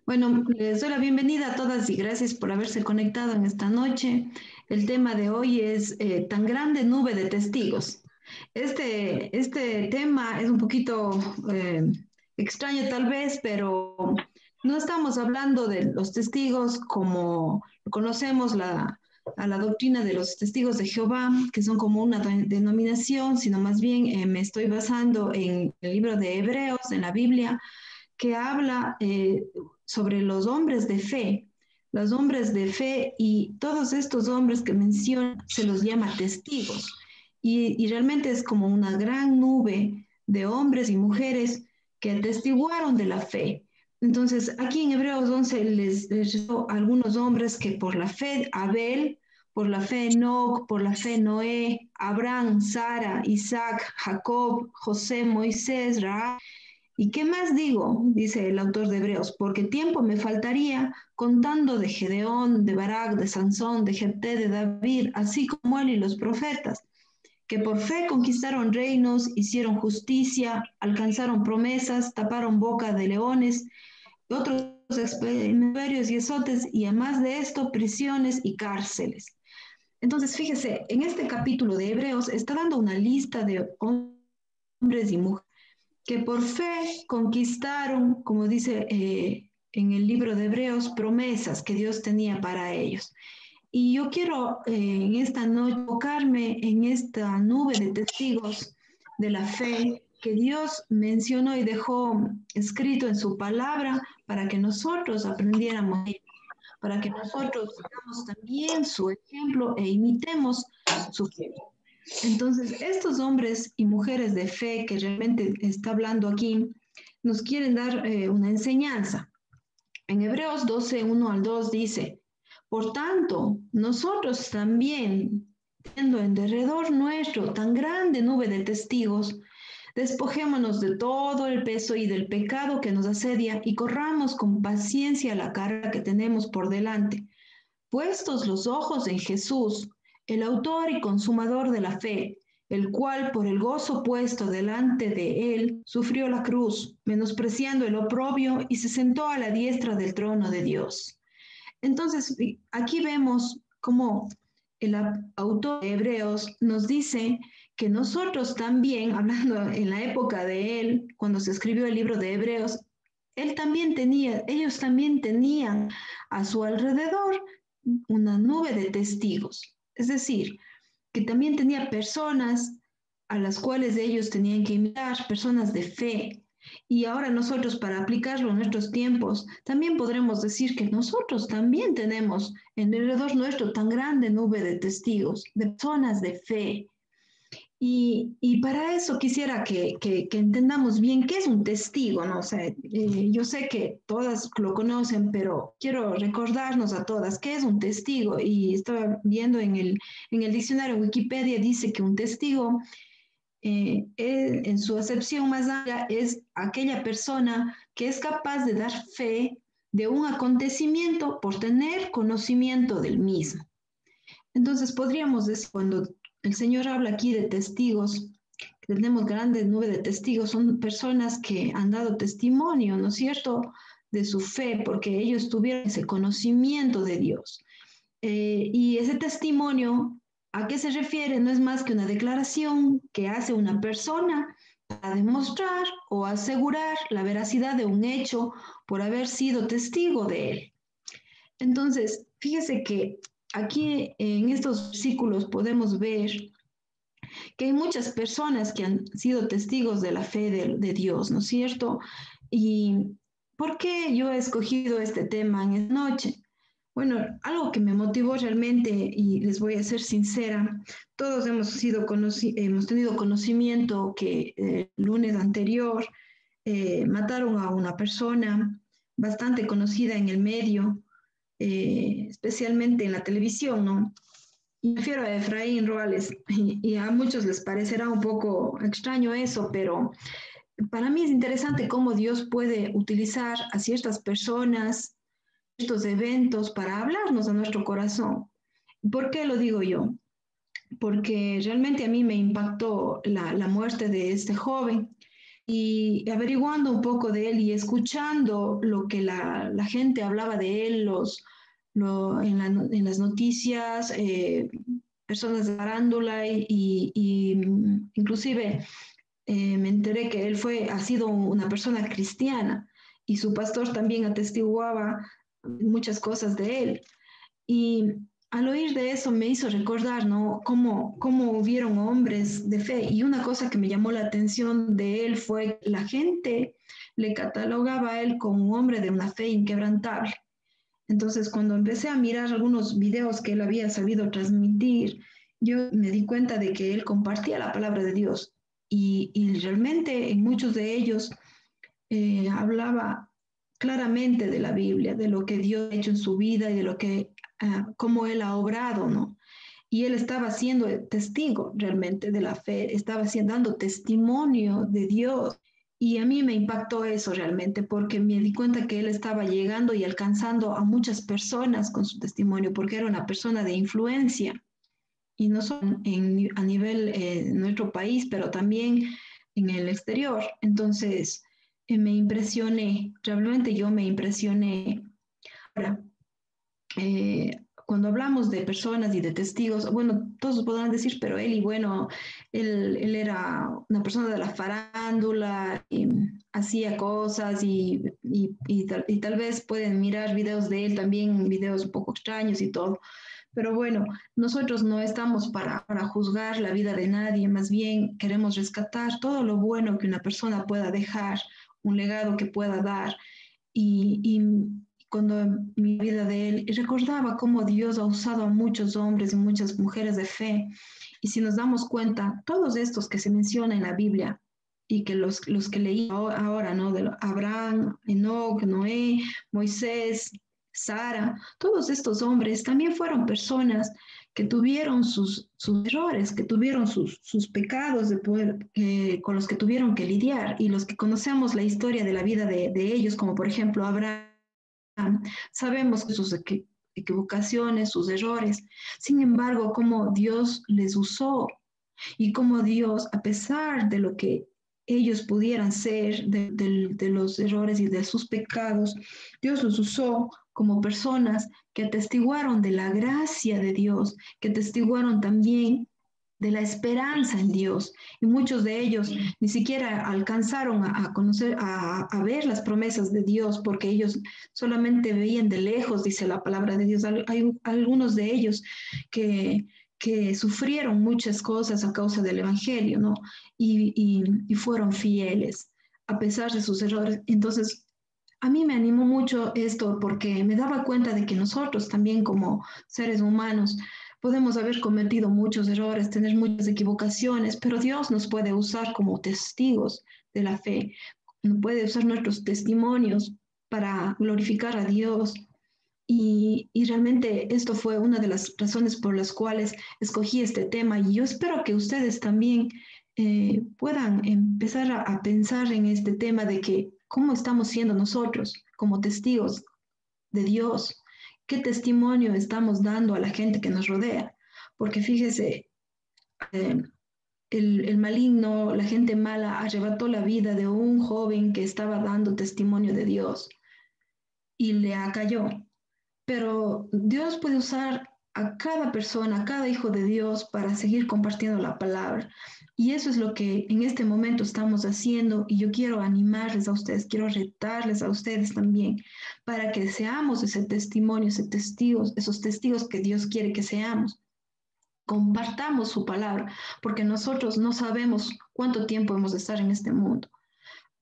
Bueno, les doy la bienvenida a todas y gracias por haberse conectado en esta noche. El tema de hoy es tan grande nube de testigos. Este tema es un poquito extraño tal vez, pero no estamos hablando de los testigos como conocemos a la doctrina de los testigos de Jehová, que son como una denominación, sino más bien me estoy basando en el libro de Hebreos, en la Biblia que habla sobre los hombres de fe y todos estos hombres que menciona se los llama testigos. Y realmente es como una gran nube de hombres y mujeres que atestiguaron de la fe. Entonces, aquí en Hebreos 11 les algunos hombres que por la fe Abel, por la fe Enoc, por la fe Noé, Abraham, Sara, Isaac, Jacob, José, Moisés, Rahab, ¿y qué más digo? Dice el autor de Hebreos, porque tiempo me faltaría contando de Gedeón, de Barak, de Sansón, de Jepté, de David, así como él y los profetas, que por fe conquistaron reinos, hicieron justicia, alcanzaron promesas, taparon boca de leones, otros imperios y azotes, y además de esto, prisiones y cárceles. Entonces, fíjese, en este capítulo de Hebreos está dando una lista de hombres y mujeres que por fe conquistaron, como dice en el libro de Hebreos, promesas que Dios tenía para ellos. Y yo quiero en esta noche enfocarme en esta nube de testigos de la fe que Dios mencionó y dejó escrito en su palabra para que nosotros aprendiéramos, para que nosotros sigamos también su ejemplo e imitemos su fe. Entonces, estos hombres y mujeres de fe que realmente está hablando aquí, nos quieren dar una enseñanza. En Hebreos 12, 1 al 2 dice, por tanto, nosotros también, teniendo en derredor nuestro tan grande nube de testigos, despojémonos de todo el peso y del pecado que nos asedia y corramos con paciencia la carrera que tenemos por delante puestos los ojos en Jesús, el autor y consumador de la fe, el cual por el gozo puesto delante de él sufrió la cruz, menospreciando el oprobio y se sentó a la diestra del trono de Dios. Entonces, aquí vemos cómo el autor de Hebreos nos dice que nosotros también, hablando en la época de él, cuando se escribió el libro de Hebreos, ellos también tenían a su alrededor una nube de testigos. Es decir, que también tenía personas a las cuales ellos tenían que imitar, personas de fe. Y ahora nosotros, para aplicarlo en nuestros tiempos, también podremos decir que nosotros también tenemos en alrededor nuestro tan grande nube de testigos, de personas de fe, y para eso quisiera que entendamos bien qué es un testigo, ¿no? O sea, yo sé que todas lo conocen, pero quiero recordarnos a todas qué es un testigo. Y estaba viendo en el diccionario Wikipedia, dice que un testigo, en su acepción más amplia, es aquella persona que es capaz de dar fe de un acontecimiento por tener conocimiento del mismo. Entonces podríamos decir, cuando el Señor habla aquí de testigos, tenemos grandes nubes de testigos, son personas que han dado testimonio, ¿no es cierto?, de su fe, porque ellos tuvieron ese conocimiento de Dios. Y ese testimonio, ¿a qué se refiere? No es más que una declaración que hace una persona para demostrar o asegurar la veracidad de un hecho por haber sido testigo de él. Entonces, fíjese que aquí en estos versículos podemos ver que hay muchas personas que han sido testigos de la fe de Dios, ¿no es cierto? ¿Y por qué yo he escogido este tema en esta noche? Bueno, algo que me motivó realmente, y les voy a ser sincera, todos hemos tenido conocimiento que el lunes anterior mataron a una persona bastante conocida en el medio, especialmente en la televisión, ¿no? Y me refiero a Efraín Roales, y a muchos les parecerá un poco extraño eso, pero para mí es interesante cómo Dios puede utilizar a ciertas personas, estos eventos para hablarnos a nuestro corazón. ¿Por qué lo digo yo? Porque realmente a mí me impactó la muerte de este joven y averiguando un poco de él y escuchando lo que la gente hablaba de él, en las noticias, personas de farándula inclusive me enteré que ha sido una persona cristiana y su pastor también atestiguaba muchas cosas de él. Y al oír de eso me hizo recordar, ¿no? Cómo hubieron hombres de fe. Y una cosa que me llamó la atención de él fue que la gente le catalogaba a él como un hombre de una fe inquebrantable. Entonces, cuando empecé a mirar algunos videos que él había sabido transmitir, yo me di cuenta de que él compartía la palabra de Dios y realmente en muchos de ellos hablaba claramente de la Biblia, de lo que Dios ha hecho en su vida y de lo que, cómo Él ha obrado, ¿no? Y él estaba siendo testigo realmente de la fe, estaba dando testimonio de Dios. Y a mí me impactó eso realmente, porque me di cuenta que él estaba llegando y alcanzando a muchas personas con su testimonio, porque era una persona de influencia, y no solo a nivel de nuestro país, pero también en el exterior. Entonces, me impresioné, realmente yo me impresioné. Ahora, cuando hablamos de personas y de testigos, bueno, todos podrán decir, pero él, y bueno, él era una persona de la farándula, y hacía cosas y tal vez pueden mirar videos de él también, videos un poco extraños y todo. Pero bueno, nosotros no estamos para juzgar la vida de nadie, más bien queremos rescatar todo lo bueno que una persona pueda dejar, un legado que pueda dar. Y cuando mi vida de él, y recordaba cómo Dios ha usado a muchos hombres y muchas mujeres de fe. Y si nos damos cuenta, todos estos que se mencionan en la Biblia y que los que leí ahora, ¿no? De Abraham, Enoc, Noé, Moisés, Sara, todos estos hombres también fueron personas que tuvieron sus errores, que tuvieron sus pecados de poder, con los que tuvieron que lidiar. Y los que conocemos la historia de la vida de ellos, como por ejemplo Abraham, sabemos sus equivocaciones, sus errores. Sin embargo, cómo Dios les usó y cómo Dios, a pesar de lo que ellos pudieran ser, de los errores y de sus pecados, Dios los usó como personas que atestiguaron de la gracia de Dios, que atestiguaron también de la esperanza en Dios. Y muchos de ellos ni siquiera alcanzaron a conocer, a ver las promesas de Dios, porque ellos solamente veían de lejos, dice la palabra de Dios. Hay algunos de ellos que sufrieron muchas cosas a causa del Evangelio, ¿no? Y fueron fieles a pesar de sus errores. Entonces, a mí me animó mucho esto porque me daba cuenta de que nosotros también como seres humanos podemos haber cometido muchos errores, tener muchas equivocaciones, pero Dios nos puede usar como testigos de la fe, puede usar nuestros testimonios para glorificar a Dios. Y realmente esto fue una de las razones por las cuales escogí este tema y yo espero que ustedes también puedan empezar a pensar en este tema de que cómo estamos siendo nosotros como testigos de Dios, qué testimonio estamos dando a la gente que nos rodea. Porque fíjese, eh, el maligno, la gente mala, arrebató la vida de un joven que estaba dando testimonio de Dios y le acalló. Pero Dios puede usar a cada persona, a cada hijo de Dios para seguir compartiendo la palabra. Y eso es lo que en este momento estamos haciendo y yo quiero animarles a ustedes, quiero retarles a ustedes también para que seamos ese testimonio, esos testigos que Dios quiere que seamos. Compartamos su palabra, porque nosotros no sabemos cuánto tiempo hemos de estar en este mundo.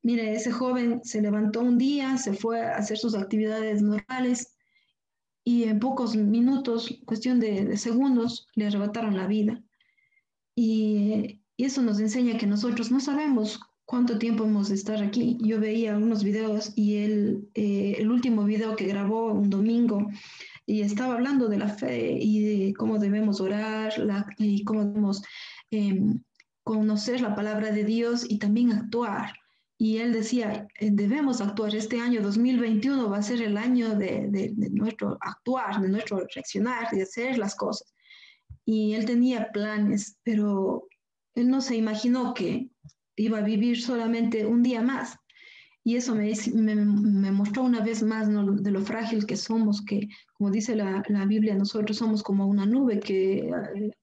Mire, ese joven se levantó un día, se fue a hacer sus actividades normales y en pocos minutos, cuestión de segundos, le arrebataron la vida. Y eso nos enseña que nosotros no sabemos cuánto tiempo hemos de estar aquí. Yo veía unos videos y el último video que grabó un domingo y estaba hablando de la fe y de cómo debemos orar y cómo debemos eh, conocer la palabra de Dios y también actuar. Y él decía, debemos actuar. Este año 2021 va a ser el año de nuestro actuar, de nuestro reaccionar, de hacer las cosas. Y él tenía planes, pero él no se imaginó que iba a vivir solamente un día más. Y eso me mostró una vez más, ¿no?, de lo frágil que somos, que como dice la Biblia, nosotros somos como una nube que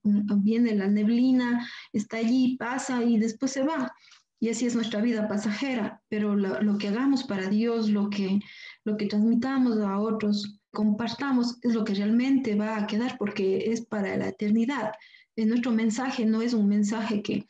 viene la neblina, está allí, pasa y después se va. Y así es nuestra vida pasajera, pero lo que hagamos para Dios, lo que transmitamos a otros, compartamos, es lo que realmente va a quedar porque es para la eternidad. Nuestro mensaje no es un mensaje que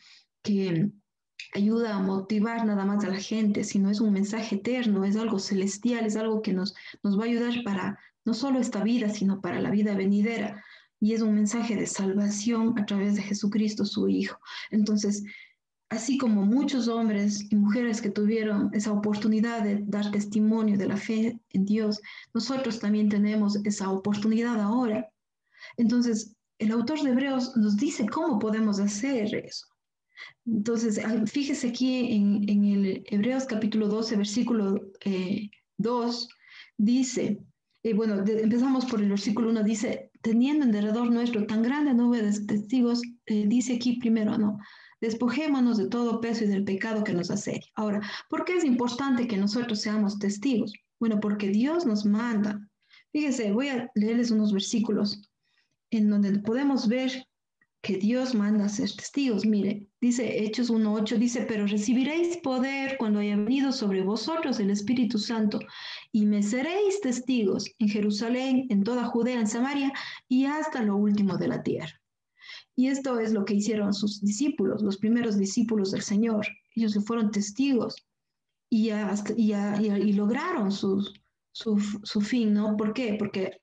ayuda a motivar nada más a la gente, sino es un mensaje eterno, es algo celestial, es algo que nos va a ayudar para no solo esta vida, sino para la vida venidera. Y es un mensaje de salvación a través de Jesucristo, su Hijo. Entonces, así como muchos hombres y mujeres que tuvieron esa oportunidad de dar testimonio de la fe en Dios, nosotros también tenemos esa oportunidad ahora. Entonces, el autor de Hebreos nos dice cómo podemos hacer eso. Entonces, fíjese aquí en el Hebreos capítulo 12, versículo 2, dice, bueno, empezamos por el versículo 1, dice, teniendo en derredor nuestro tan grande nube de testigos, dice aquí primero, no, despojémonos de todo peso y del pecado que nos asedia. Ahora, ¿por qué es importante que nosotros seamos testigos? Bueno, porque Dios nos manda. Fíjese, voy a leerles unos versículos en donde podemos ver que Dios manda a ser testigos. Mire, dice Hechos 1:8, dice, pero recibiréis poder cuando haya venido sobre vosotros el Espíritu Santo y me seréis testigos en Jerusalén, en toda Judea, en Samaria y hasta lo último de la tierra. Y esto es lo que hicieron sus discípulos, los primeros discípulos del Señor. Ellos fueron testigos y lograron su fin, ¿no? ¿Por qué? Porque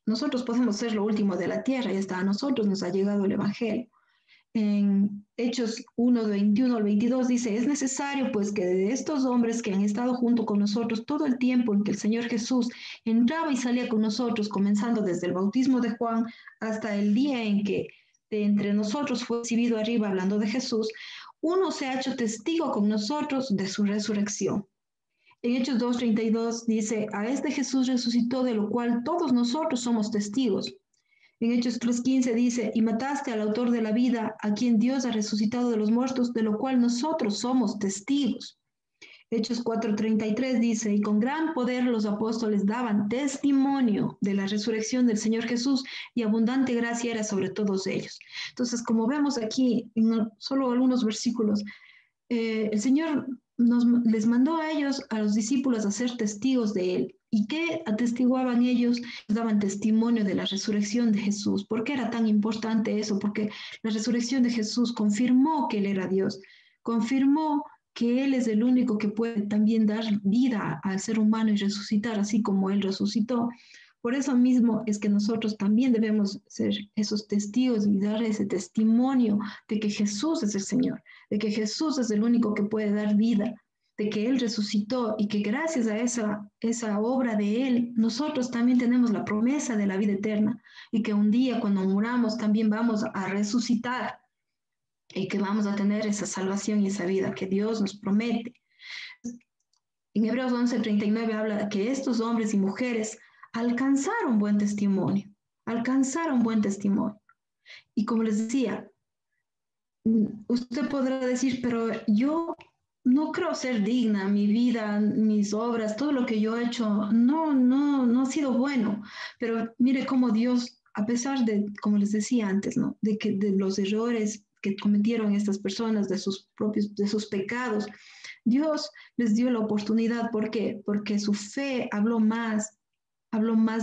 nosotros podemos ser lo último de la tierra y hasta a nosotros nos ha llegado el Evangelio. En Hechos 1, 21 al 22 dice, es necesario pues que de estos hombres que han estado junto con nosotros todo el tiempo en que el Señor Jesús entraba y salía con nosotros, comenzando desde el bautismo de Juan hasta el día en que de entre nosotros fue recibido arriba hablando de Jesús, uno se ha hecho testigo con nosotros de su resurrección. En Hechos 2:32 dice, a este Jesús resucitó, de lo cual todos nosotros somos testigos. En Hechos 3:15 dice, y mataste al autor de la vida, a quien Dios ha resucitado de los muertos, de lo cual nosotros somos testigos. Hechos 4:33 dice, y con gran poder los apóstoles daban testimonio de la resurrección del Señor Jesús, y abundante gracia era sobre todos ellos. Entonces, como vemos aquí, en solo algunos versículos, el Señor les mandó a ellos, a los discípulos, a ser testigos de Él. ¿Y qué atestiguaban ellos? Daban testimonio de la resurrección de Jesús. ¿Por qué era tan importante eso? Porque la resurrección de Jesús confirmó que Él era Dios, confirmó que Él es el único que puede también dar vida al ser humano y resucitar así como Él resucitó. Por eso mismo es que nosotros también debemos ser esos testigos y dar ese testimonio de que Jesús es el Señor, de que Jesús es el único que puede dar vida, de que Él resucitó y que gracias a esa obra de Él, nosotros también tenemos la promesa de la vida eterna y que un día cuando muramos también vamos a resucitar y que vamos a tener esa salvación y esa vida que Dios nos promete. En Hebreos 11:39 habla de que estos hombres y mujeres alcanzaron buen testimonio, alcanzaron buen testimonio. Y como les decía, usted podrá decir, pero yo no creo ser digna, mi vida, mis obras, todo lo que yo he hecho, no ha sido bueno. Pero mire cómo Dios, a pesar de, como les decía antes, ¿no?, de los errores que cometieron estas personas, de sus pecados, Dios les dio la oportunidad. ¿Por qué? Porque su fe habló más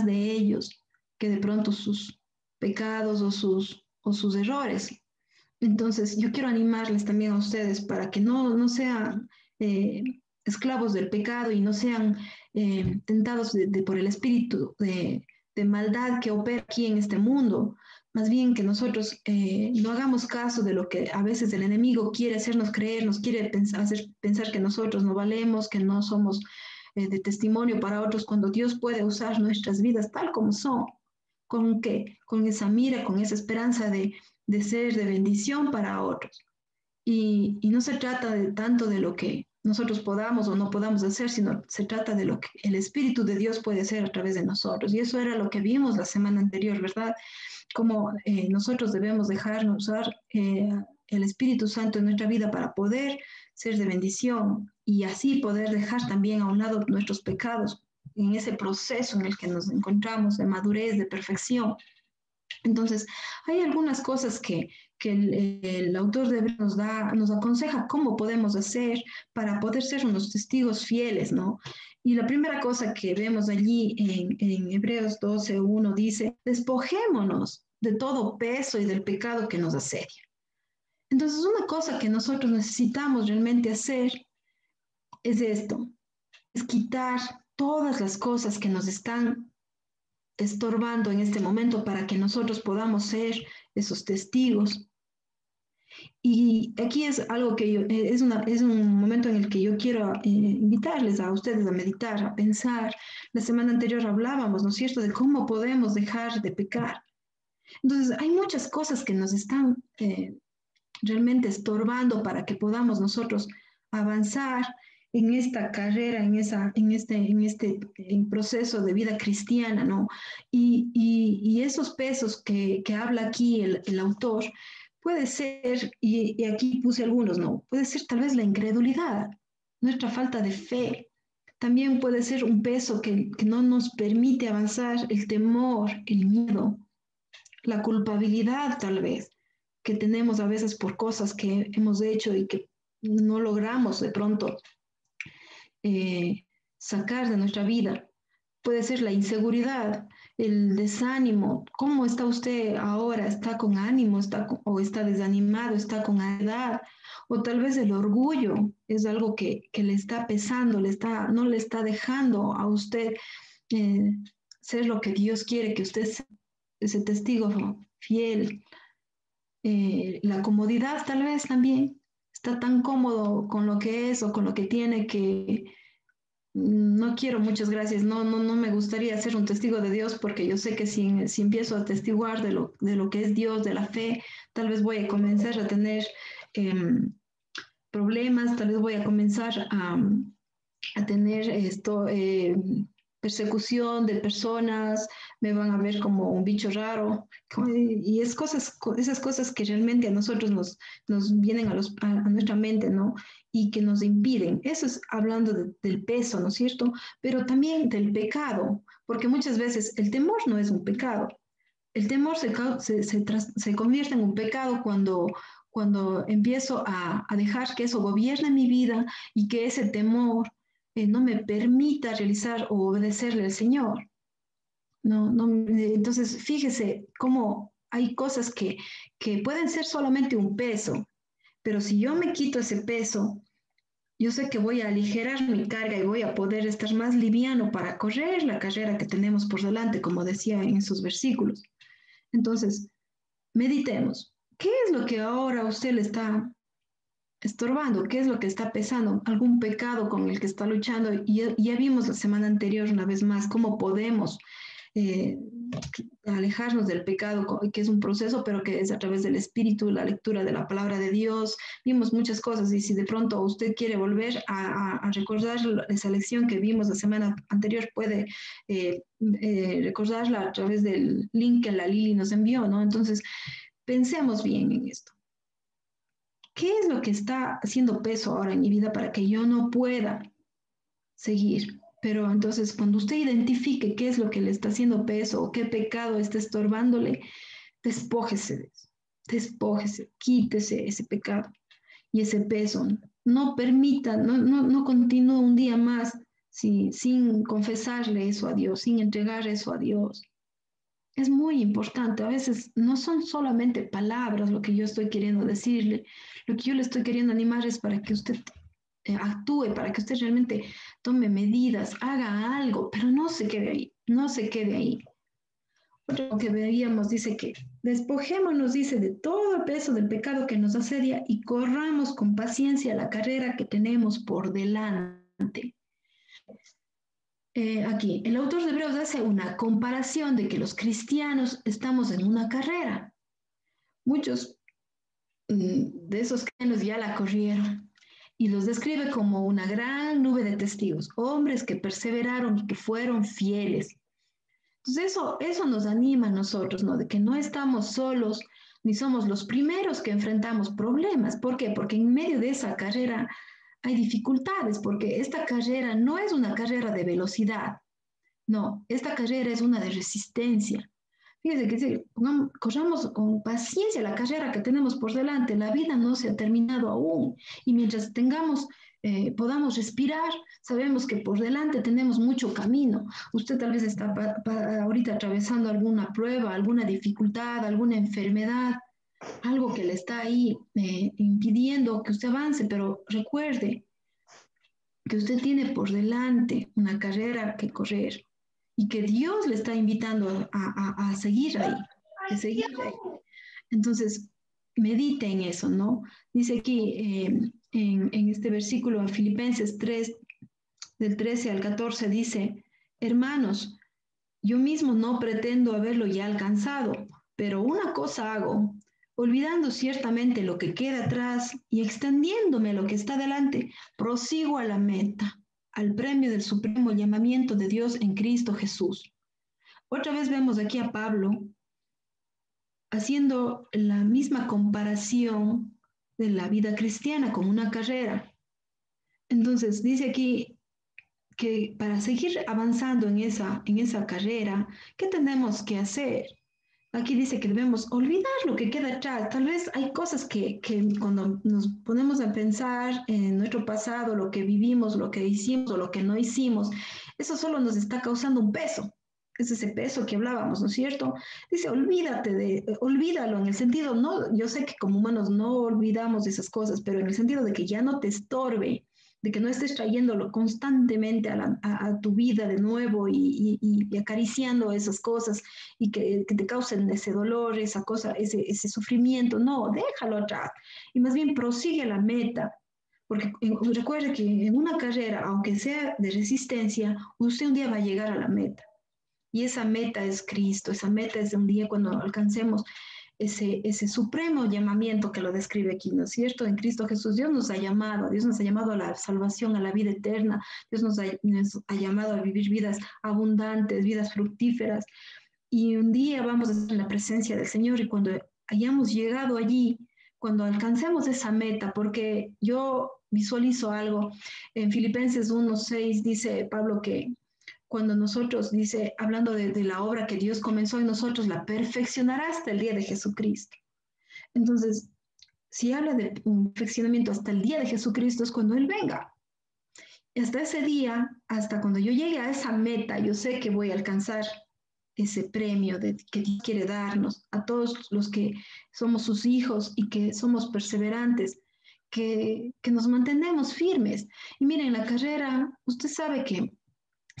de ellos que de pronto sus pecados o sus errores. Entonces, yo quiero animarles también a ustedes para que no sean esclavos del pecado y no sean tentados por el espíritu de maldad que opera aquí en este mundo. Más bien que nosotros no hagamos caso de lo que a veces el enemigo quiere hacernos creer, nos quiere hacer pensar que nosotros no valemos, que no somos de testimonio para otros, cuando Dios puede usar nuestras vidas tal como son. ¿Con qué? Con esa mira, con esa esperanza de ser de bendición para otros. Y no se trata tanto de lo que nosotros podamos o no podamos hacer, sino se trata de lo que el Espíritu de Dios puede hacer a través de nosotros. Y eso era lo que vimos la semana anterior, ¿verdad? Cómo nosotros debemos dejarnos usar el Espíritu Santo en nuestra vida para poder ser de bendición y así poder dejar también a un lado nuestros pecados en ese proceso en el que nos encontramos de madurez, de perfección. Entonces, hay algunas cosas que el autor de Hebreos nos aconseja cómo podemos hacer para poder ser unos testigos fieles, ¿no? Y la primera cosa que vemos allí en Hebreos 12:1 dice, despojémonos de todo peso y del pecado que nos asedia. Entonces, una cosa que nosotros necesitamos realmente hacer es esto, es quitar todas las cosas que nos están estorbando en este momento para que nosotros podamos ser esos testigos. Y aquí es algo que es un momento en el que yo quiero invitarles a ustedes a meditar, a pensar. La semana anterior hablábamos, ¿no es cierto?, de cómo podemos dejar de pecar. Entonces, hay muchas cosas que nos están realmente estorbando para que podamos nosotros avanzar en esta carrera, en proceso de vida cristiana, ¿no? Y esos pesos que habla aquí el autor, puede ser, y aquí puse algunos, ¿no? Puede ser tal vez la incredulidad, nuestra falta de fe. También puede ser un peso que no nos permite avanzar, el temor, el miedo, la culpabilidad tal vez que tenemos a veces por cosas que hemos hecho y que no logramos de pronto sacar de nuestra vida. Puede ser la inseguridad, el desánimo. ¿Cómo está usted ahora? ¿Está con ánimo? ¿O está desanimado? ¿Está con ansiedad? O tal vez el orgullo es algo que le está pesando, no le está dejando a usted eh, ser lo que Dios quiere que usted sea, ese testigo fiel. La comodidad tal vez también. Está tan cómodo con lo que es o con lo que tiene que no quiero, muchas gracias. No me gustaría ser un testigo de Dios porque yo sé que si empiezo a testiguar de lo que es Dios, de la fe, tal vez voy a comenzar a tener problemas, tal vez voy a comenzar a tener persecución de personas, me van a ver como un bicho raro. Y esas cosas que realmente a nosotros nos vienen a nuestra mente, ¿no? Y que nos impiden. Eso es hablando del peso, ¿no es cierto? Pero también del pecado, porque muchas veces el temor no es un pecado. El temor se convierte en un pecado cuando empiezo a dejar que eso gobierne mi vida y que ese temor no me permita realizar o obedecerle al Señor. Entonces, fíjese cómo hay cosas que pueden ser solamente un peso, pero si yo me quito ese peso, yo sé que voy a aligerar mi carga y voy a poder estar más liviano para correr la carrera que tenemos por delante, como decía en sus versículos. Entonces, meditemos. ¿Qué es lo que ahora a usted le está estorbando? ¿Qué es lo que está pesando? ¿Algún pecado con el que está luchando? Y ya vimos la semana anterior, una vez más, cómo podemos eh, alejarnos del pecado, que es un proceso, pero que es a través del Espíritu, la lectura de la palabra de Dios. Vimos muchas cosas y si de pronto usted quiere volver a recordar esa lección que vimos la semana anterior, puede recordarla a través del link que la Lili nos envió, ¿no? Entonces, pensemos bien en esto. ¿Qué es lo que está haciendo peso ahora en mi vida para que yo no pueda seguir? Pero entonces, cuando usted identifique qué es lo que le está haciendo peso o qué pecado está estorbándole, despójese de eso. Despójese, quítese ese pecado y ese peso. No permita, no continúe un día más sin confesarle eso a Dios, sin entregar eso a Dios. Es muy importante. A veces no son solamente palabras lo que yo estoy queriendo decirle. Lo que yo le estoy queriendo animar es para que usted actúe, para que usted realmente tome medidas, haga algo, pero no se quede ahí, no se quede ahí. Otro que veíamos dice que despojémonos, dice, de todo el peso del pecado que nos asedia y corramos con paciencia la carrera que tenemos por delante. Aquí, el autor de Hebreos hace una comparación de que los cristianos estamos en una carrera. Muchos de esos cristianos ya la corrieron y los describe como una gran nube de testigos, hombres que perseveraron y que fueron fieles. Entonces eso nos anima a nosotros, ¿no? De que no estamos solos, ni somos los primeros que enfrentamos problemas. ¿Por qué? Porque en medio de esa carrera hay dificultades, porque esta carrera no es una carrera de velocidad, no, esta carrera es una de resistencia. Fíjense que si corramos con paciencia la carrera que tenemos por delante, la vida no se ha terminado aún. Y mientras podamos respirar, sabemos que por delante tenemos mucho camino. Usted tal vez está ahorita atravesando alguna prueba, alguna dificultad, alguna enfermedad, algo que le está ahí impidiendo que usted avance, pero recuerde que usted tiene por delante una carrera que correr y que Dios le está invitando a seguir ahí, a seguir ahí. Entonces, medite en eso, ¿no? Dice aquí en este versículo en Filipenses 3, del 13 al 14, dice, hermanos, yo mismo no pretendo haberlo ya alcanzado, pero una cosa hago, olvidando ciertamente lo que queda atrás y extendiéndome a lo que está delante, prosigo a la meta, al premio del supremo llamamiento de Dios en Cristo Jesús. Otra vez vemos aquí a Pablo haciendo la misma comparación de la vida cristiana con una carrera. Entonces, dice aquí que para seguir avanzando en esa carrera, ¿qué tenemos que hacer? Aquí dice que debemos olvidar lo que queda atrás. Tal vez hay cosas que cuando nos ponemos a pensar en nuestro pasado, lo que vivimos, lo que hicimos o lo que no hicimos, eso solo nos está causando un peso. Es ese peso que hablábamos, ¿no es cierto? Dice, olvídalo en el sentido, no, yo sé que como humanos no olvidamos esas cosas, pero en el sentido de que ya no te estorbe, de que no estés trayéndolo constantemente a tu vida de nuevo y acariciando esas cosas y que te causen ese dolor, esa cosa, ese sufrimiento. No, déjalo atrás y más bien prosigue la meta. Porque recuerde que en una carrera, aunque sea de resistencia, usted un día va a llegar a la meta. Y esa meta es Cristo, esa meta es de un día cuando alcancemos ese supremo llamamiento que lo describe aquí, ¿no es cierto? En Cristo Jesús, Dios nos ha llamado a la salvación, a la vida eterna, Dios nos ha llamado a vivir vidas abundantes, vidas fructíferas, y un día vamos a estar en la presencia del Señor y cuando hayamos llegado allí, cuando alcancemos esa meta, porque yo visualizo algo, en Filipenses 1:6 dice Pablo que cuando nosotros, dice, hablando de la obra que Dios comenzó en nosotros, la perfeccionará hasta el día de Jesucristo. Entonces, si habla de un perfeccionamiento hasta el día de Jesucristo es cuando Él venga. Y hasta ese día, hasta cuando yo llegue a esa meta, yo sé que voy a alcanzar ese premio que Dios quiere darnos a todos los que somos sus hijos y que somos perseverantes, que nos mantenemos firmes. Y miren, la carrera, usted sabe que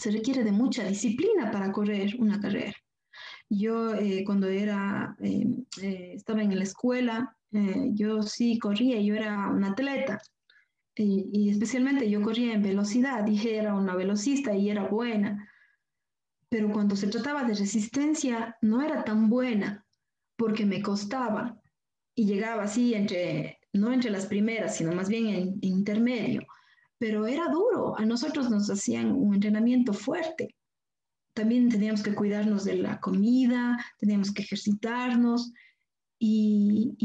se requiere de mucha disciplina para correr una carrera. Yo cuando estaba en la escuela, yo sí corría, yo era un atleta y especialmente yo corría en velocidad, dije era una velocista y era buena, pero cuando se trataba de resistencia no era tan buena porque me costaba y llegaba así no entre las primeras, sino más bien en intermedio, pero era duro, a nosotros nos hacían un entrenamiento fuerte. También teníamos que cuidarnos de la comida, teníamos que ejercitarnos y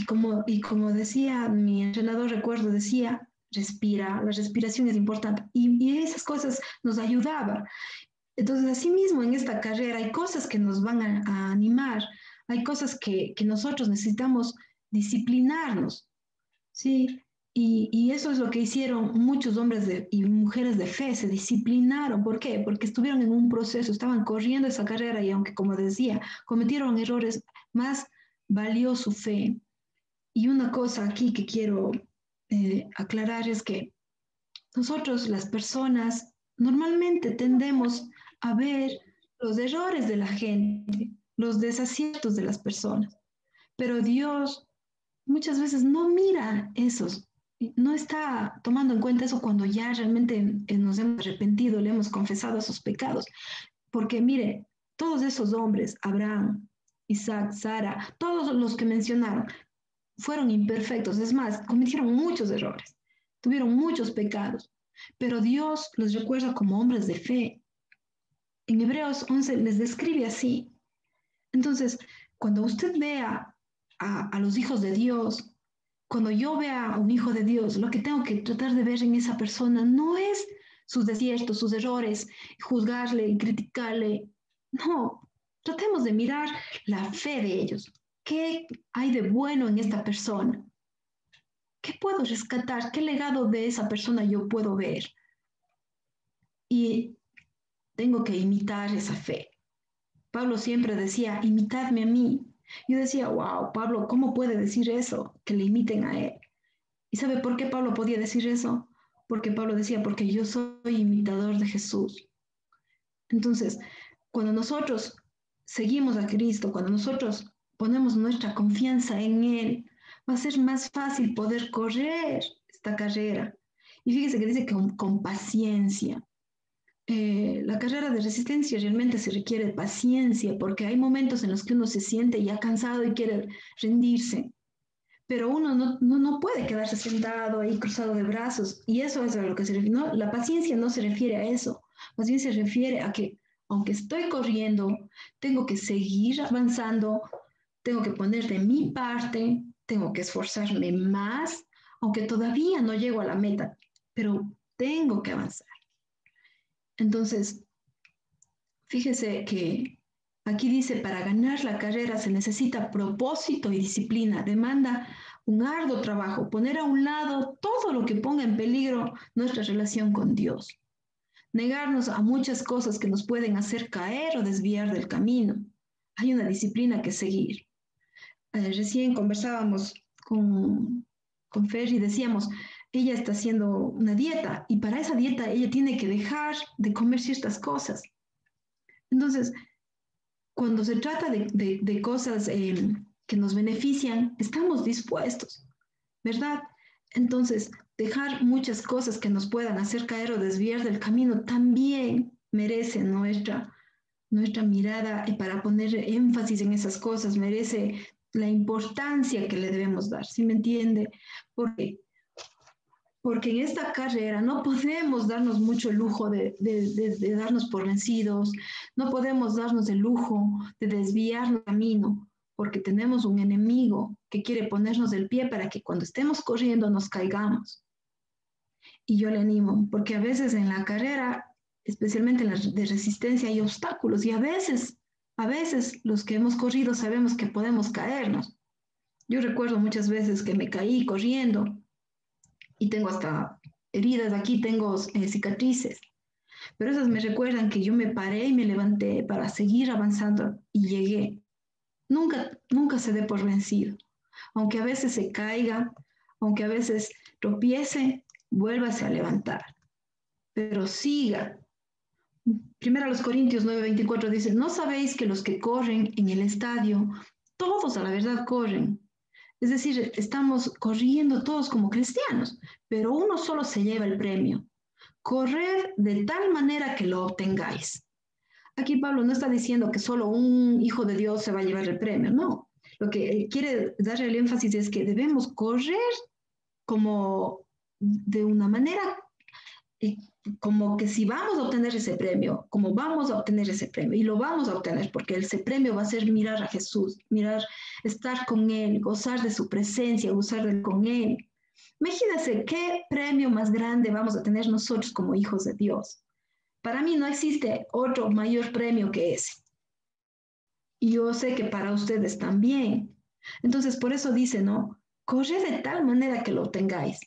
como decía mi entrenador, recuerdo, decía, respira, la respiración es importante y esas cosas nos ayudaban. Entonces, así mismo en esta carrera hay cosas que nos van a animar, hay cosas que nosotros necesitamos disciplinarnos, ¿sí? Y eso es lo que hicieron muchos hombres y mujeres de fe, se disciplinaron. ¿Por qué? Porque estuvieron en un proceso, estaban corriendo esa carrera y aunque, como decía, cometieron errores, más valió su fe. Y una cosa aquí que quiero aclarar es que nosotros, las personas, normalmente tendemos a ver los errores de la gente, los desaciertos de las personas, pero Dios muchas veces no mira esos, no está tomando en cuenta eso cuando ya realmente nos hemos arrepentido, le hemos confesado esos pecados. Porque mire, todos esos hombres, Abraham, Isaac, Sara, todos los que mencionaron, fueron imperfectos, es más, cometieron muchos errores, tuvieron muchos pecados, pero Dios los recuerda como hombres de fe. En Hebreos 11 les describe así. Entonces, cuando usted vea a los hijos de Dios, cuando yo vea a un hijo de Dios, lo que tengo que tratar de ver en esa persona no es sus desiertos, sus errores, juzgarle y criticarle. No, tratemos de mirar la fe de ellos. ¿Qué hay de bueno en esta persona? ¿Qué puedo rescatar? ¿Qué legado de esa persona yo puedo ver? Y tengo que imitar esa fe. Pablo siempre decía, imitadme a mí. Yo decía, wow, Pablo, ¿cómo puede decir eso? Que le imiten a él. ¿Y sabe por qué Pablo podía decir eso? Porque Pablo decía, porque yo soy imitador de Jesús. Entonces, cuando nosotros seguimos a Cristo, cuando nosotros ponemos nuestra confianza en Él, va a ser más fácil poder correr esta carrera. Y fíjese que dice que con paciencia. La carrera de resistencia realmente se requiere paciencia porque hay momentos en los que uno se siente ya cansado y quiere rendirse, pero uno no puede quedarse sentado ahí cruzado de brazos y eso es a lo que se refiere. No, la paciencia no se refiere a eso, más bien se refiere a que aunque estoy corriendo, tengo que seguir avanzando, tengo que poner de mi parte, tengo que esforzarme más, aunque todavía no llego a la meta, pero tengo que avanzar. Entonces, fíjese que aquí dice, para ganar la carrera se necesita propósito y disciplina, demanda un arduo trabajo, poner a un lado todo lo que ponga en peligro nuestra relación con Dios, negarnos a muchas cosas que nos pueden hacer caer o desviar del camino. Hay una disciplina que seguir. Recién conversábamos con Fer y decíamos, ella está haciendo una dieta y para esa dieta ella tiene que dejar de comer ciertas cosas. Entonces, cuando se trata de cosas que nos benefician, estamos dispuestos, ¿verdad? Entonces, dejar muchas cosas que nos puedan hacer caer o desviar del camino también merece nuestra mirada y para poner énfasis en esas cosas, merece la importancia que le debemos dar, ¿sí me entiende? Porque porque en esta carrera no podemos darnos mucho lujo de darnos por vencidos, no podemos darnos el lujo de desviar el camino, porque tenemos un enemigo que quiere ponernos del pie para que cuando estemos corriendo nos caigamos. Y yo le animo, porque a veces en la carrera, especialmente en la de resistencia, hay obstáculos y a veces los que hemos corrido sabemos que podemos caernos. Yo recuerdo muchas veces que me caí corriendo y tengo hasta heridas aquí, tengo cicatrices, pero esas me recuerdan que yo me paré y me levanté para seguir avanzando y llegué. Nunca se dé por vencido, aunque a veces se caiga, aunque a veces tropiece, vuélvase a levantar, pero siga. Primero a los Corintios 9:24 dice, ¿no sabéis que los que corren en el estadio, todos a la verdad corren? Es decir, estamos corriendo todos como cristianos, pero uno solo se lleva el premio. Corred de tal manera que lo obtengáis. Aquí Pablo no está diciendo que solo un hijo de Dios se va a llevar el premio, no. Lo que quiere darle el énfasis es que debemos correr como de una manera como que si vamos a obtener ese premio, como vamos a obtener ese premio, y lo vamos a obtener porque ese premio va a ser mirar a Jesús, mirar, estar con Él, gozar de su presencia, gozar con Él. Imagínense qué premio más grande vamos a tener nosotros como hijos de Dios. Para mí no existe otro mayor premio que ese. Y yo sé que para ustedes también. Entonces, por eso dice, ¿no? Corre de tal manera que lo obtengáis.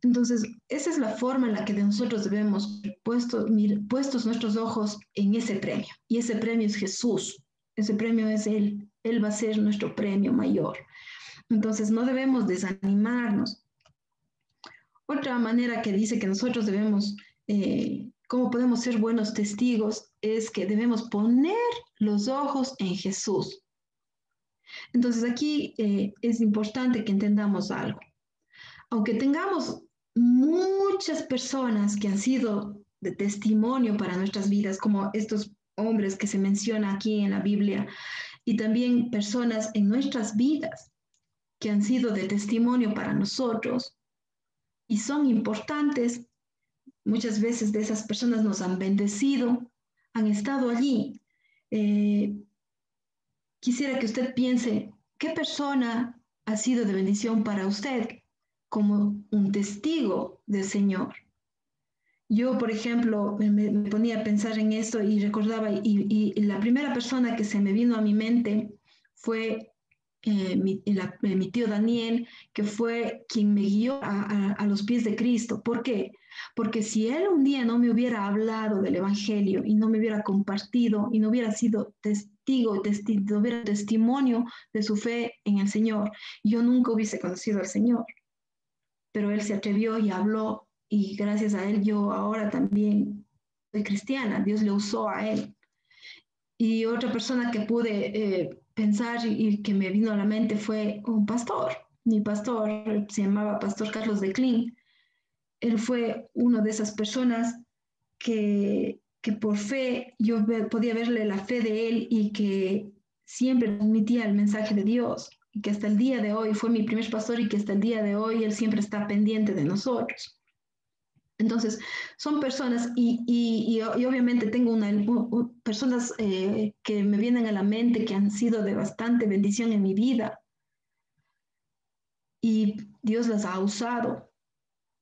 Entonces, esa es la forma en la que nosotros debemos puestos nuestros ojos en ese premio. Y ese premio es Jesús. Ese premio es Él. Él va a ser nuestro premio mayor. Entonces, no debemos desanimarnos. Otra manera que dice que nosotros debemos, cómo podemos ser buenos testigos, es que debemos poner los ojos en Jesús. Entonces, aquí es importante que entendamos algo. Aunque tengamos muchas personas que han sido de testimonio para nuestras vidas, como estos hombres que se menciona aquí en la Biblia, y también personas en nuestras vidas que han sido de testimonio para nosotros y son importantes, muchas veces de esas personas nos han bendecido, han estado allí. Quisiera que usted piense ¿Qué persona ha sido de bendición para usted como un testigo del Señor? Yo, por ejemplo, me ponía a pensar en esto y recordaba, y la primera persona que se me vino a mi mente fue mi tío Daniel, que fue quien me guió a los pies de Cristo. ¿Por qué? Porque si él un día no me hubiera hablado del Evangelio y no me hubiera compartido y no hubiera sido testigo, no hubiera testimonio de su fe en el Señor, yo nunca hubiese conocido al Señor. Pero él se atrevió y habló y gracias a él yo ahora también soy cristiana. Dios le usó a él. Y otra persona que pude pensar y que me vino a la mente fue un pastor. Mi pastor se llamaba Pastor Carlos de Kling. Él fue una de esas personas que por fe yo podía verle la fe de él y que siempre transmitía el mensaje de Dios y que hasta el día de hoy fue mi primer pastor y que hasta el día de hoy él siempre está pendiente de nosotros. Entonces, son personas y obviamente tengo personas que me vienen a la mente que han sido de bastante bendición en mi vida y Dios las ha usado.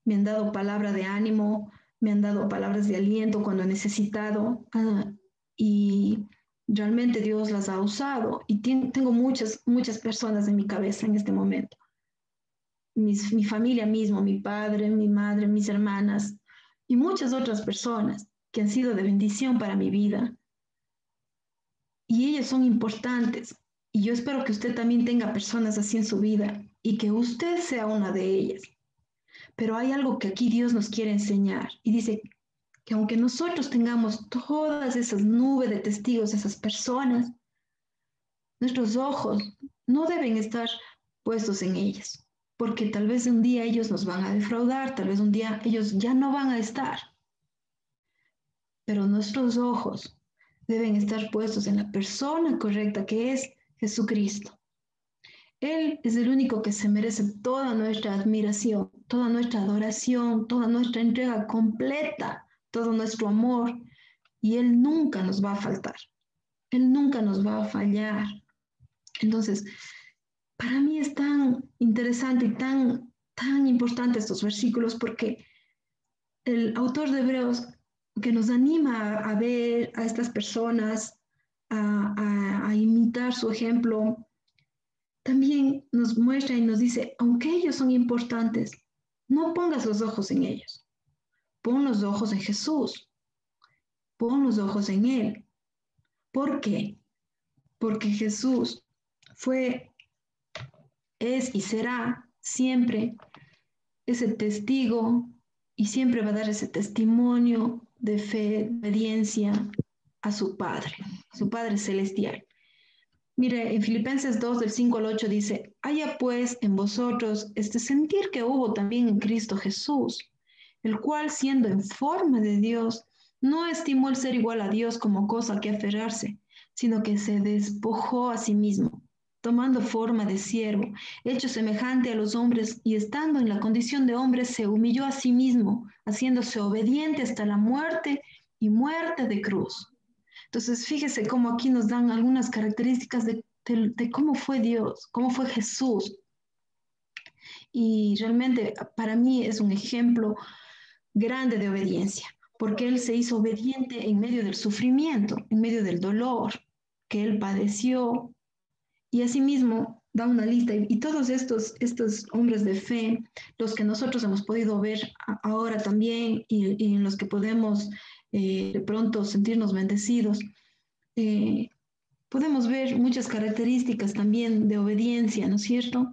Me han dado palabra de ánimo, me han dado palabras de aliento cuando he necesitado y realmente Dios las ha usado y tengo muchas personas en mi cabeza en este momento. Mi familia mismo, mi padre, mi madre, mis hermanas y muchas otras personas que han sido de bendición para mi vida. Y ellas son importantes. Y yo espero que usted también tenga personas así en su vida y que usted sea una de ellas. Pero hay algo que aquí Dios nos quiere enseñar y dice que aunque nosotros tengamos todas esas nubes de testigos, esas personas, nuestros ojos no deben estar puestos en ellas, porque tal vez un día ellos nos van a defraudar, tal vez un día ellos ya no van a estar, pero nuestros ojos deben estar puestos en la persona correcta que es Jesucristo. Él es el único que se merece toda nuestra admiración, toda nuestra adoración, toda nuestra entrega completa, todo nuestro amor, y Él nunca nos va a faltar, Él nunca nos va a fallar. Entonces, para mí es tan interesante y tan importante estos versículos porque el autor de Hebreos que nos anima a ver a estas personas, a imitar su ejemplo, también nos muestra y nos dice, aunque ellos son importantes, no pongas los ojos en ellos, pon los ojos en Jesús, pon los ojos en Él. ¿Por qué? Porque Jesús fue, es y será siempre ese testigo y siempre va a dar ese testimonio de fe, de obediencia a su Padre Celestial. Mire, en Filipenses 2, del 5 al 8 dice, haya pues en vosotros este sentir que hubo también en Cristo Jesús, el cual siendo en forma de Dios, no estimó el ser igual a Dios como cosa que aferrarse, sino que se despojó a sí mismo, tomando forma de siervo, hecho semejante a los hombres y estando en la condición de hombre, se humilló a sí mismo, haciéndose obediente hasta la muerte y muerte de cruz. Entonces, fíjese cómo aquí nos dan algunas características de cómo fue Dios, cómo fue Jesús. Y realmente para mí es un ejemplo grande de obediencia, porque Él se hizo obediente en medio del sufrimiento, en medio del dolor que Él padeció. Y asimismo da una lista, y todos estos hombres de fe, los que nosotros hemos podido ver ahora también y en los que podemos de pronto sentirnos bendecidos, podemos ver muchas características también de obediencia, ¿no es cierto?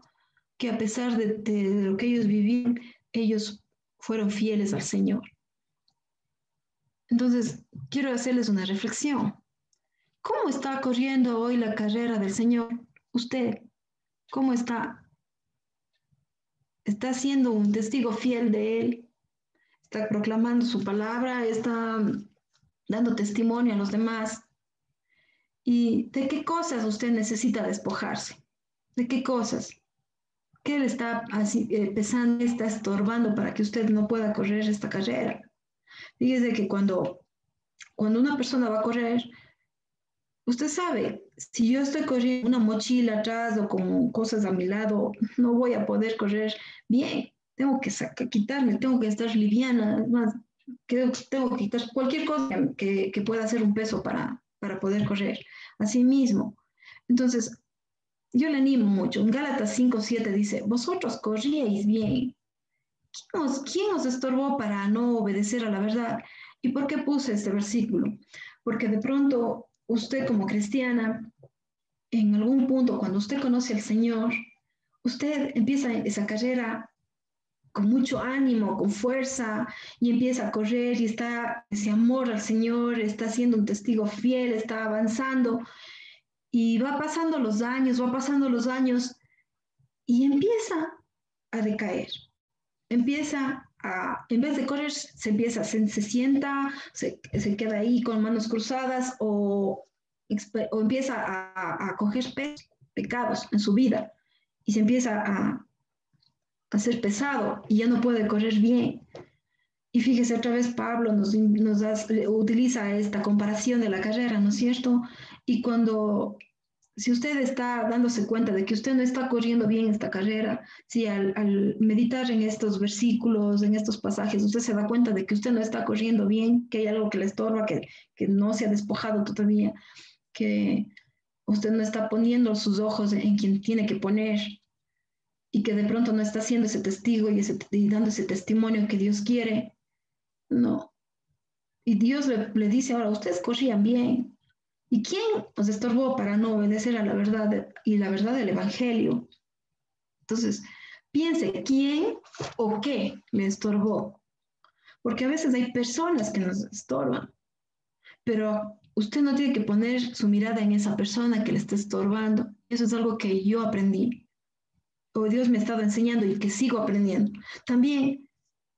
Que a pesar de lo que ellos vivían, ellos fueron fieles al Señor. Entonces, quiero hacerles una reflexión. ¿Cómo está corriendo hoy la carrera del Señor? Usted, ¿cómo está? ¿Está siendo un testigo fiel de Él? ¿Está proclamando su palabra? ¿Está dando testimonio a los demás? ¿Y de qué cosas usted necesita despojarse? ¿De qué cosas? ¿Qué le está pesando, está estorbando para que usted no pueda correr esta carrera? Fíjese que cuando una persona va a correr, Usted sabe, si yo estoy corriendo una mochila atrás o con cosas a mi lado, no voy a poder correr bien. Tengo que quitarme, tengo que estar liviana, más, tengo que quitar cualquier cosa que pueda ser un peso para poder correr. Así mismo. Entonces, yo le animo mucho. En Gálatas 5:7 dice, vosotros corríais bien. ¿Quién os estorbó para no obedecer a la verdad? ¿Y por qué puse este versículo? Porque de pronto usted como cristiana, en algún punto, cuando usted conoce al Señor, usted empieza esa carrera con mucho ánimo, con fuerza, y empieza a correr y está ese amor al Señor, está siendo un testigo fiel, está avanzando, y va pasando los años, y empieza a decaer. En vez de correr, se sienta, se queda ahí con manos cruzadas o empieza a coger pecados en su vida y se empieza a ser pesado y ya no puede correr bien. Y fíjese, otra vez Pablo utiliza esta comparación de la carrera, ¿no es cierto? Y si usted está dándose cuenta de que usted no está corriendo bien esta carrera, si al meditar en estos versículos, en estos pasajes, usted se da cuenta de que usted no está corriendo bien, que hay algo que le estorba, que no se ha despojado todavía, que usted no está poniendo sus ojos en quien tiene que poner y que de pronto no está siendo ese testigo y dando ese testimonio que Dios quiere, no. Y Dios le dice ahora, ustedes corrían bien. ¿Y quién os estorbó para no obedecer a la verdad y la verdad del Evangelio? Entonces, piense, ¿quién o qué le estorbó? Porque a veces hay personas que nos estorban, pero usted no tiene que poner su mirada en esa persona que le está estorbando. Eso es algo que yo aprendí, o Dios me ha estado enseñando y que sigo aprendiendo. También,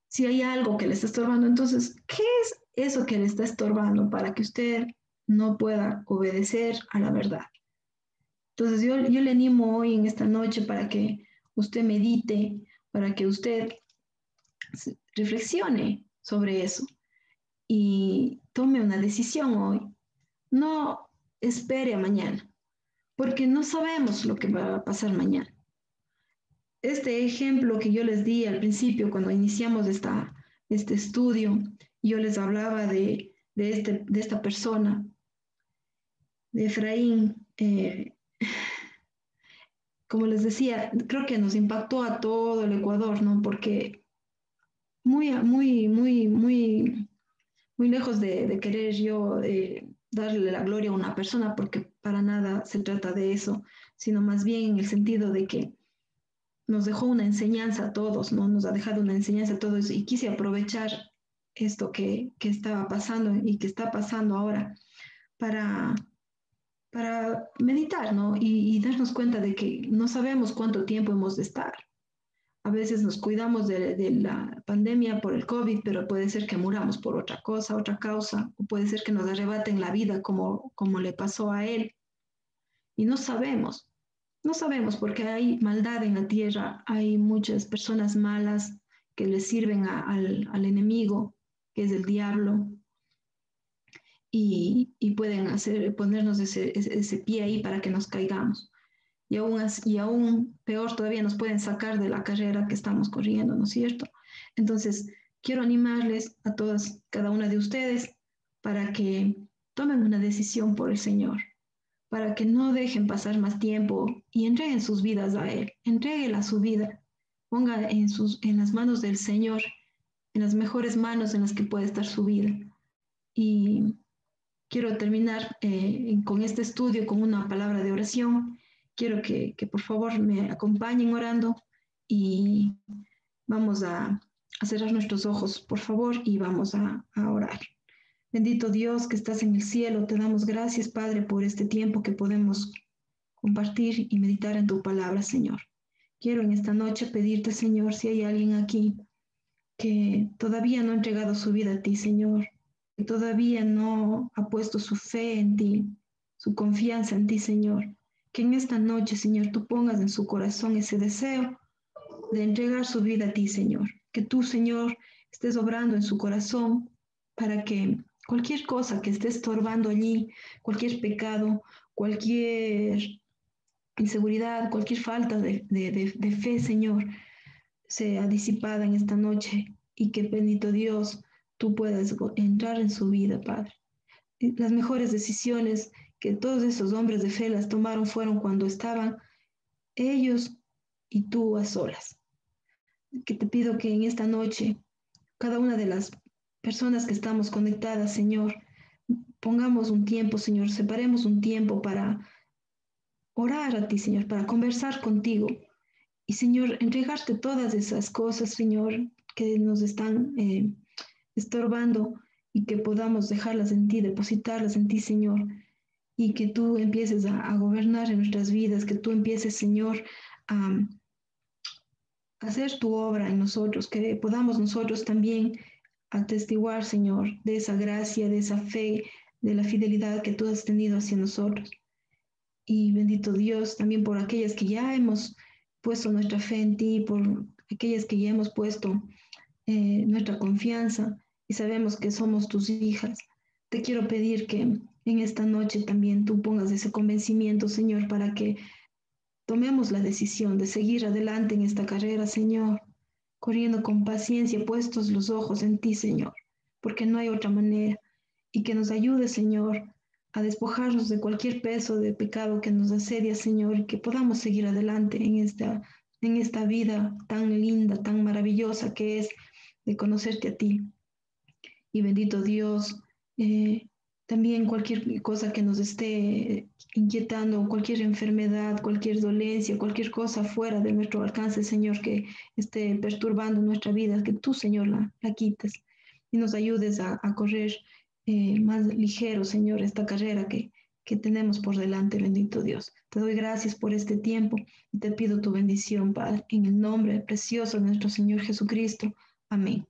si hay algo que le está estorbando, entonces, ¿qué es eso que le está estorbando para que usted no pueda obedecer a la verdad? Entonces yo le animo hoy en esta noche para que usted medite, para que usted reflexione sobre eso y tome una decisión hoy. No espere a mañana, porque no sabemos lo que va a pasar mañana. Este ejemplo que yo les di al principio, cuando iniciamos este estudio, yo les hablaba de esta persona, de Efraín. Como les decía, creo que nos impactó a todo el Ecuador, ¿no? Porque muy lejos de querer yo darle la gloria a una persona, porque para nada se trata de eso, sino más bien en el sentido de que nos dejó una enseñanza a todos, ¿no? Nos ha dejado una enseñanza a todos y quise aprovechar esto que estaba pasando y que está pasando ahora para, para meditar, ¿no? Y darnos cuenta de que no sabemos cuánto tiempo hemos de estar. A veces nos cuidamos de la pandemia por el COVID, pero puede ser que muramos por otra cosa, otra causa, o puede ser que nos arrebaten la vida como le pasó a él. Y no sabemos porque hay maldad en la tierra, hay muchas personas malas que le sirven al enemigo, que es el diablo, y pueden ponernos ese pie ahí para que nos caigamos. Y aún peor todavía nos pueden sacar de la carrera que estamos corriendo, ¿no es cierto? Entonces, quiero animarles a todas, cada una de ustedes, para que tomen una decisión por el Señor, para que no dejen pasar más tiempo y entreguen sus vidas a Él, entréguela su vida, ponga en las manos del Señor, en las mejores manos en las que puede estar su vida. Y quiero terminar con este estudio con una palabra de oración. Quiero que por favor me acompañen orando y vamos a cerrar nuestros ojos, por favor, y vamos a orar. Bendito Dios que estás en el cielo, te damos gracias, Padre, por este tiempo que podemos compartir y meditar en tu palabra, Señor. Quiero en esta noche pedirte, Señor, si hay alguien aquí que todavía no ha entregado su vida a ti, Señor, que todavía no ha puesto su fe en ti, su confianza en ti, Señor, que en esta noche, Señor, tú pongas en su corazón ese deseo de entregar su vida a ti, Señor. Que tú, Señor, estés obrando en su corazón para que cualquier cosa que esté estorbando allí, cualquier pecado, cualquier inseguridad, cualquier falta de fe, Señor, sea disipada en esta noche y que bendito Dios, tú puedas entrar en su vida, Padre. Las mejores decisiones que todos esos hombres de fe las tomaron fueron cuando estaban ellos y tú a solas. Que te pido que en esta noche, cada una de las personas que estamos conectadas, Señor, pongamos un tiempo, Señor, separemos un tiempo para orar a ti, Señor, para conversar contigo. Y, Señor, entregarte todas esas cosas, Señor, que nos están estorbando y que podamos dejarlas en ti, depositarlas en ti, Señor, y que tú empieces a gobernar en nuestras vidas, que tú empieces, Señor, a hacer tu obra en nosotros, que podamos nosotros también atestiguar, Señor, de esa gracia, de esa fe, de la fidelidad que tú has tenido hacia nosotros. Y bendito Dios, también por aquellas que ya hemos puesto nuestra fe en ti, por aquellas que ya hemos puesto nuestra confianza y sabemos que somos tus hijas. Te quiero pedir que en esta noche también tú pongas ese convencimiento, Señor, para que tomemos la decisión de seguir adelante en esta carrera, Señor, corriendo con paciencia, puestos los ojos en ti, Señor, porque no hay otra manera. Y que nos ayude, Señor, a despojarnos de cualquier peso de pecado que nos asedia, Señor, y que podamos seguir adelante en esta vida tan linda, tan maravillosa que es de conocerte a ti. Y bendito Dios, también cualquier cosa que nos esté inquietando, cualquier enfermedad, cualquier dolencia, cualquier cosa fuera de nuestro alcance, Señor, que esté perturbando nuestra vida, que tú, Señor, la quites y nos ayudes a correr más ligero, Señor, esta carrera que tenemos por delante, bendito Dios. Te doy gracias por este tiempo y te pido tu bendición, Padre, en el nombre precioso de nuestro Señor Jesucristo. Amén.